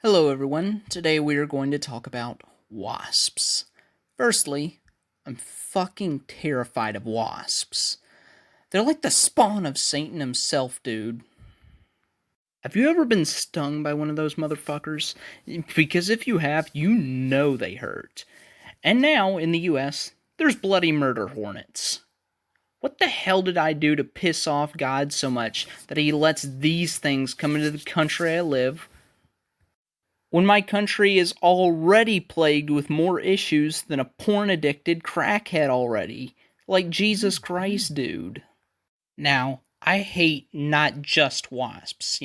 Hello everyone, today we are going to talk about wasps. Firstly, I'm fucking terrified of wasps. They're like the spawn of Satan himself, dude. Have you ever been stung by one of those motherfuckers? Because if you have, you know they hurt. And now, in the US, there's bloody murder hornets. What the hell did I do to piss off God so much that he lets these things come into the country I live when my country is already plagued with more issues than a porn-addicted crackhead already? Like Jesus Christ, dude. Now, I hate not just wasps,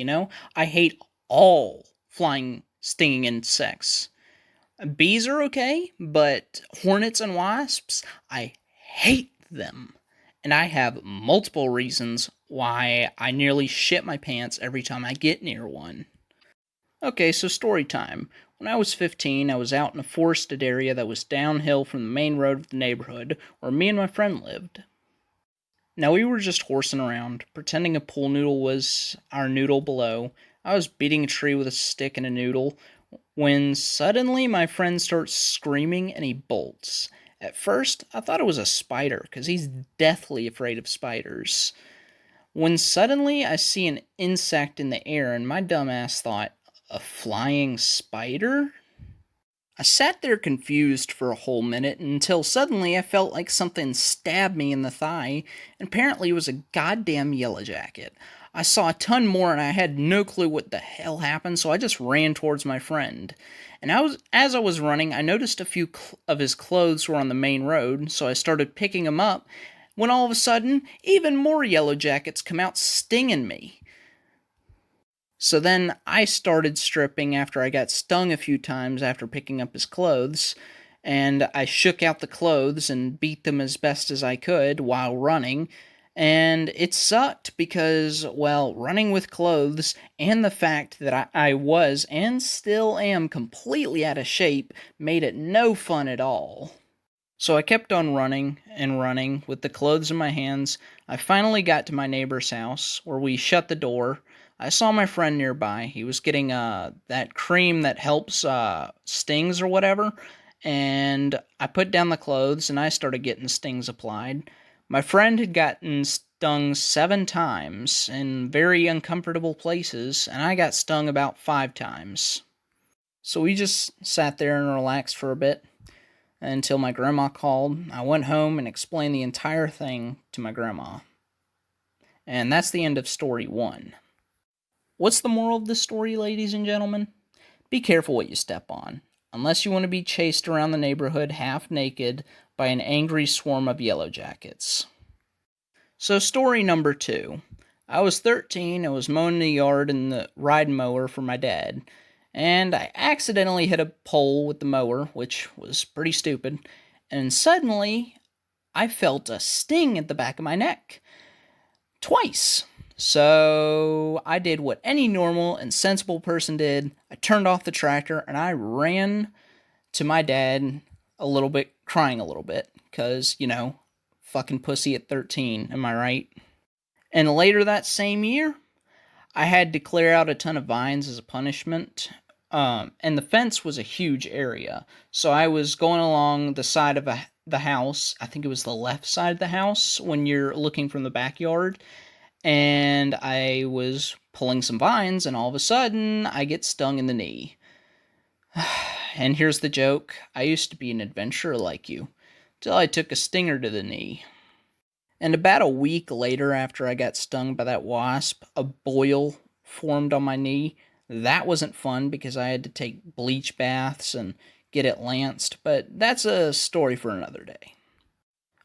I hate all flying, stinging insects. Bees are okay, but hornets and wasps, I hate them. And I have multiple reasons why I nearly shit my pants every time I get near one. Okay, so story time. When I was 15, I was out in a forested area that was downhill from the main road of the neighborhood where me and my friend lived. Now, we were just horsing around, pretending a pool noodle was our noodle below. I was beating a tree with a stick and a noodle when suddenly my friend starts screaming and he bolts. At first, I thought it was a spider because he's deathly afraid of spiders. When suddenly I see an insect in the air and my dumbass thought, a flying spider? I sat there confused for a whole minute until suddenly I felt like something stabbed me in the thigh, and apparently it was a goddamn yellow jacket. I saw a ton more and I had no clue what the hell happened, so I just ran towards my friend. And as I was running, I noticed a few of his clothes were on the main road, so I started picking them up, when all of a sudden, even more yellow jackets come out stinging me. So then I started stripping after I got stung a few times after picking up his clothes, and I shook out the clothes and beat them as best as I could while running. And it sucked because, well, running with clothes and the fact that I was and still am completely out of shape made it no fun at all. So I kept on running and running with the clothes in my hands. I finally got to my neighbor's house where we shut the door. I saw my friend nearby. He was getting that cream that helps stings or whatever. And I put down the clothes and I started getting stings applied. My friend had gotten stung 7 times in very uncomfortable places, and I got stung about 5 times. So we just sat there and relaxed for a bit until my grandma called. I went home and explained the entire thing to my grandma. And that's the end of story 1. What's the moral of this story, ladies and gentlemen? Be careful what you step on, unless you want to be chased around the neighborhood half naked by an angry swarm of yellow jackets. So story number 2. I was 13, I was mowing the yard in the ride mower for my dad, and I accidentally hit a pole with the mower, which was pretty stupid, and suddenly I felt a sting at the back of my neck. Twice. So I did what any normal and sensible person did. I turned off the tractor and I ran to my dad a little bit, crying a little bit, because, fucking pussy at 13, am I right? And later that same year, I had to clear out a ton of vines as a punishment. And the fence was a huge area. So I was going along the side of the house. I think it was the left side of the house when you're looking from the backyard. And I was pulling some vines, and all of a sudden, I get stung in the knee. And here's the joke. I used to be an adventurer like you, till I took a stinger to the knee. And about a week later, after I got stung by that wasp, a boil formed on my knee. That wasn't fun because I had to take bleach baths and get it lanced, but that's a story for another day.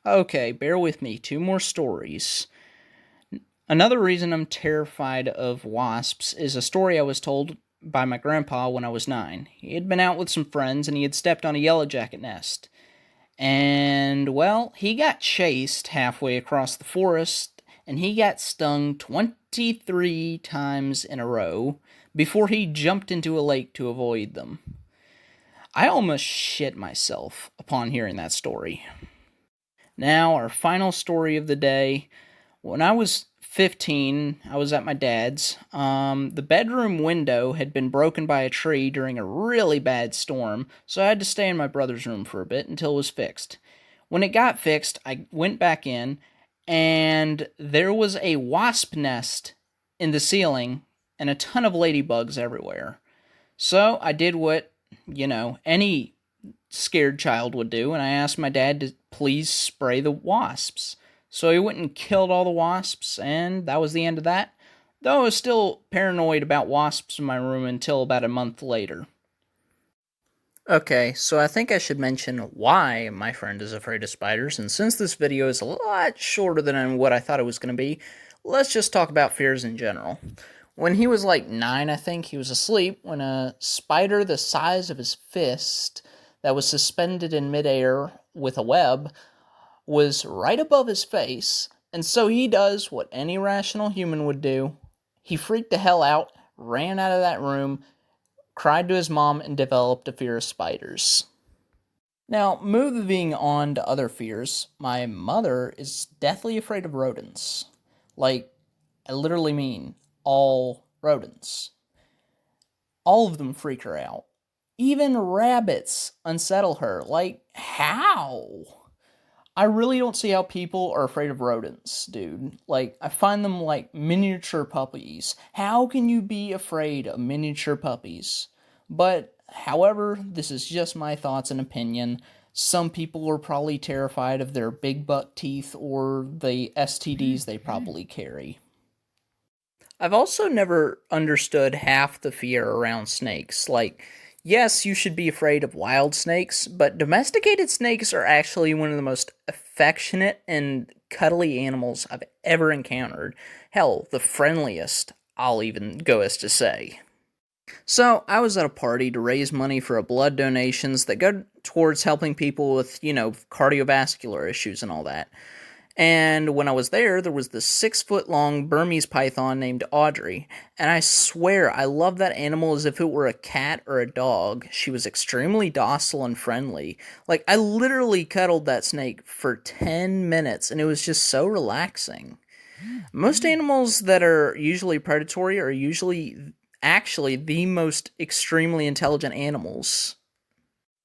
Okay, bear with me. 2 more stories. Another reason I'm terrified of wasps is a story I was told by my grandpa when I was 9. He had been out with some friends and he had stepped on a yellow jacket nest. And, well, he got chased halfway across the forest, and he got stung 23 times in a row before he jumped into a lake to avoid them. I almost shit myself upon hearing that story. Now, our final story of the day. When I was 15, I was at my dad's. The bedroom window had been broken by a tree during a really bad storm, so I had to stay in my brother's room for a bit until it was fixed. When it got fixed, I went back in, and there was a wasp nest in the ceiling and a ton of ladybugs everywhere. So I did what, any scared child would do, and I asked my dad to please spray the wasps. So he went and killed all the wasps, and that was the end of that. Though I was still paranoid about wasps in my room until about a month later. Okay, so I think I should mention why my friend is afraid of spiders, and since this video is a lot shorter than what I thought it was going to be, let's just talk about fears in general. When he was like 9, I think, he was asleep when a spider the size of his fist that was suspended in midair with a web was right above his face, and so he does what any rational human would do. He freaked the hell out, ran out of that room, cried to his mom, and developed a fear of spiders. Now, moving on to other fears, my mother is deathly afraid of rodents. Like, I literally mean all rodents. All of them freak her out. Even rabbits unsettle her. Like, how? I really don't see how people are afraid of rodents, dude. Like, I find them like miniature puppies. How can you be afraid of miniature puppies? But, however, this is just my thoughts and opinion. Some people are probably terrified of their big buck teeth or the STDs they probably carry. I've also never understood half the fear around snakes. Like, yes, you should be afraid of wild snakes, but domesticated snakes are actually one of the most affectionate and cuddly animals I've ever encountered. Hell, the friendliest, I'll even go as to say. So, I was at a party to raise money for blood donations that go towards helping people with, cardiovascular issues and all that. And when I was there was this 6-foot-long Burmese python named Audrey, and I swear I loved that animal as if it were a cat or a dog. She was extremely docile and friendly. Like, I literally cuddled that snake for 10 minutes, and it was just so relaxing. Most animals that are usually predatory are usually actually the most extremely intelligent animals.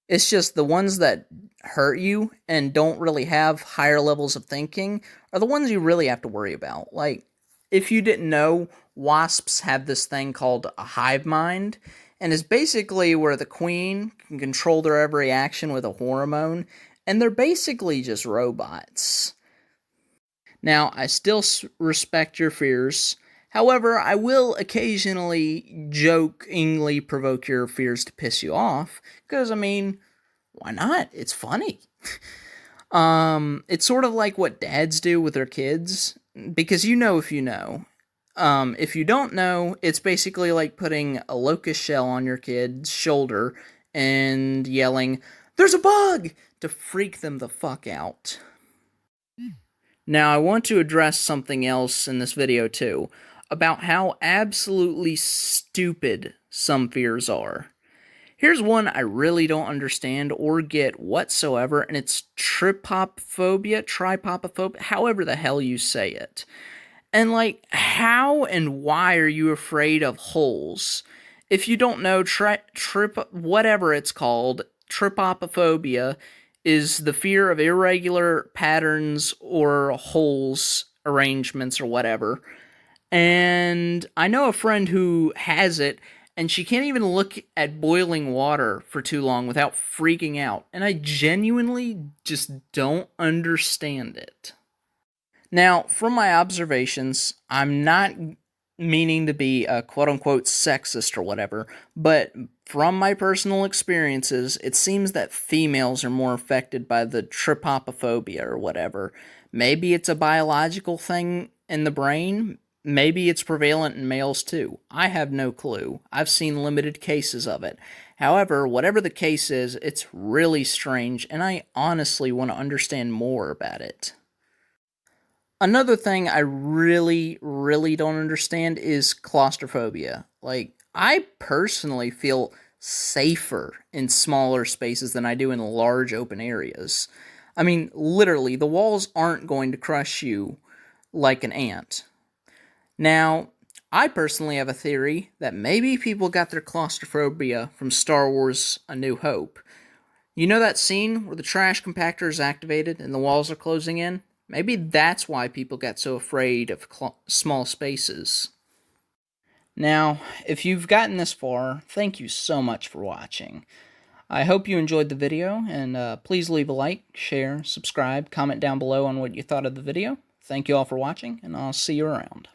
It's just the ones that hurt you and don't really have higher levels of thinking are the ones you really have to worry about. Like, if you didn't know, wasps have this thing called a hive mind, and it's basically where the queen can control their every action with a hormone, and they're basically just robots. Now, I still respect your fears. However, I will occasionally jokingly provoke your fears to piss you off, because, why not? It's funny. It's sort of like what dads do with their kids, because you know if you know. If you don't know, it's basically like putting a locust shell on your kid's shoulder and yelling, "There's a bug!" to freak them the fuck out. Now, I want to address something else in this video, too, about how absolutely stupid some fears are. Here's one I really don't understand or get whatsoever, and it's tripopophobia, however the hell you say it. And how and why are you afraid of holes? If you don't know, whatever it's called, tripopophobia is the fear of irregular patterns or holes, arrangements, or whatever. And I know a friend who has it, and she can't even look at boiling water for too long without freaking out. And I genuinely just don't understand it. Now, from my observations, I'm not meaning to be a quote-unquote sexist or whatever, but from my personal experiences, it seems that females are more affected by the tripopophobia or whatever. Maybe it's a biological thing in the brain. Maybe it's prevalent in males too. I have no clue. I've seen limited cases of it. However, whatever the case is, it's really strange, and I honestly want to understand more about it. Another thing I really, really don't understand is claustrophobia. I personally feel safer in smaller spaces than I do in large open areas. Literally, the walls aren't going to crush you like an ant. Now, I personally have a theory that maybe people got their claustrophobia from Star Wars A New Hope. You know that scene where the trash compactor is activated and the walls are closing in? Maybe that's why people get so afraid of small spaces. Now, if you've gotten this far, thank you so much for watching. I hope you enjoyed the video, and please leave a like, share, subscribe, comment down below on what you thought of the video. Thank you all for watching, and I'll see you around.